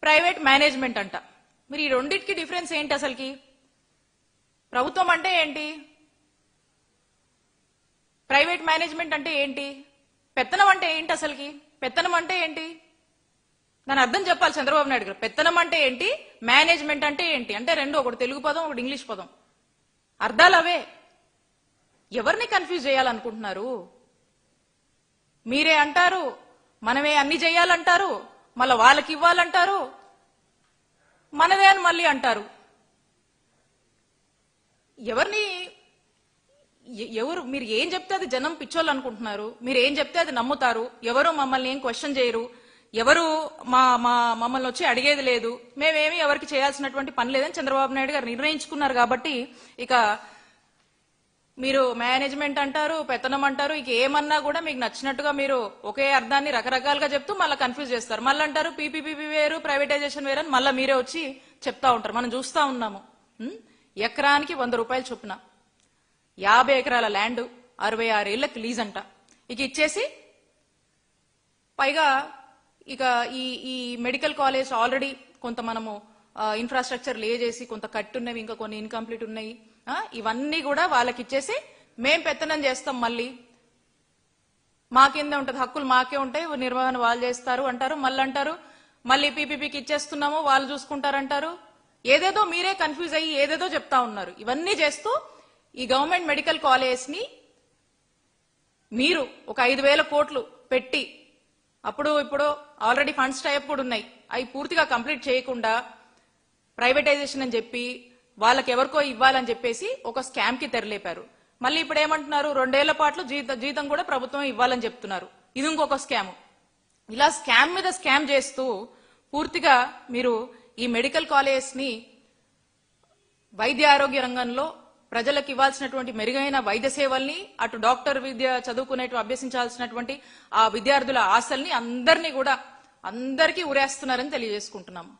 Private management అంట. మరి ఈ రెండింటికి డిఫరెన్స్ ఏంటి అసలుకి? ప్రభుత్వం అంటే ఏంటి, ప్రైవేట్ మేనేజ్మెంట్ అంటే ఏంటి, పెత్తనం అంటే ఏంటి అసలుకి? పెత్తనం అంటే ఏంటి దాని అర్థం చెప్పాలి చంద్రబాబు నాయుడు గారు. పెత్తనం అంటే ఏంటి, మేనేజ్మెంట్ అంటే ఏంటి అంటే రెండు, ఒకటి తెలుగు పదం ఒకటి ఇంగ్లీష్ పదం, అర్థాలు అవే. ఎవరిని కన్ఫ్యూజ్ చేయాలనుకుంటున్నారు? మీరే అంటారు మనమే అన్ని చేయాలంటారు, మళ్ళీ వాళ్ళకి ఇవ్వాలంటారు, మనదే అని మళ్ళీ అంటారు. ఎవరు మీరు ఏం చెప్తే అది జనం పిచ్చోళ్ళు అనుకుంటున్నారు, మీరు ఏం చెప్తే అది నమ్ముతారు. ఎవరు మమ్మల్ని ఏం క్వశ్చన్ చేయరు, ఎవరు మమ్మల్ని వచ్చి అడిగేది లేదు, మేమేమి ఎవరికి చేయాల్సినటువంటి పని లేదని చంద్రబాబు నాయుడు గారు నిర్ణయించుకున్నారు. కాబట్టి ఇక మీరు మేనేజ్మెంట్ అంటారు, పెత్తనం అంటారు, ఇక ఏమన్నా కూడా మీకు నచ్చినట్టుగా మీరు ఒకే అర్థాన్ని రకరకాలుగా చెప్తూ మళ్ళీ కన్ఫ్యూజ్ చేస్తారు. మళ్ళీ అంటారు పీపీపీ వేరు ప్రైవేటైజేషన్ వేరు అని మళ్ళీ మీరే వచ్చి చెప్తా ఉంటారు. మనం చూస్తా ఉన్నాము. ఎకరానికి 100 రూపాయలు చొప్పున 50 ఎకరాల ల్యాండ్ 66 ఏళ్లకు లీజ్ అంట. ఇక ఇచ్చేసి పైగా ఇక ఈ మెడికల్ కాలేజ్ ఆల్రెడీ కొంత మనము ఇన్ఫ్రాస్ట్రక్చర్ లే చేసి కొంత కట్టున్నవి, ఇంకా కొన్ని ఇన్కంప్లీట్ ఉన్నాయి. ఇవన్నీ కూడా వాళ్ళకి ఇచ్చేసి మేం పెత్తనం చేస్తాం, మళ్ళీ మాకేందే ఉంటది, హక్కులు మాకే ఉంటాయి, నిర్వహణ వాళ్ళు చేస్తారు అంటారు. మళ్ళీ అంటారు మళ్ళీ పీపీపీకి ఇచ్చేస్తున్నాము వాళ్ళు చూసుకుంటారంటారు. ఏదేదో మీరే కన్ఫ్యూజ్ అయ్యి ఏదేదో చెప్తా ఉన్నారు. ఇవన్నీ చేస్తూ ఈ గవర్నమెంట్ మెడికల్ కాలేజ్ ని మీరు ఒక 5,000 కోట్లు పెట్టి, అప్పుడు ఇప్పుడు ఆల్రెడీ ఫండ్స్ టైప్ కూడా ఉన్నాయి, అవి పూర్తిగా కంప్లీట్ చేయకుండా ప్రైవేటైజేషన్ అని చెప్పి వాళ్ళకి ఎవరికో ఇవ్వాలని చెప్పేసి ఒక స్కామ్ కి తెరలేపారు. మళ్ళీ ఇప్పుడు ఏమంటున్నారు, 2 ఏళ్ల పాటు జీతం కూడా ప్రభుత్వం ఇవ్వాలని చెప్తున్నారు. ఇది ఇంకొక స్కామ్. ఇలా స్కామ్ మీద స్కామ్ చేస్తూ పూర్తిగా మీరు ఈ మెడికల్ కాలేజ్ ని వైద్య ఆరోగ్య రంగంలో ప్రజలకు ఇవ్వాల్సినటువంటి మెరుగైన వైద్య సేవల్ని, అటు డాక్టర్ విద్య చదువుకునేటు అభ్యసించాల్సినటువంటి ఆ విద్యార్థుల ఆశల్ని అందరినీ కూడా అందరికీ ఉరేస్తున్నారని తెలియజేసుకుంటున్నాము.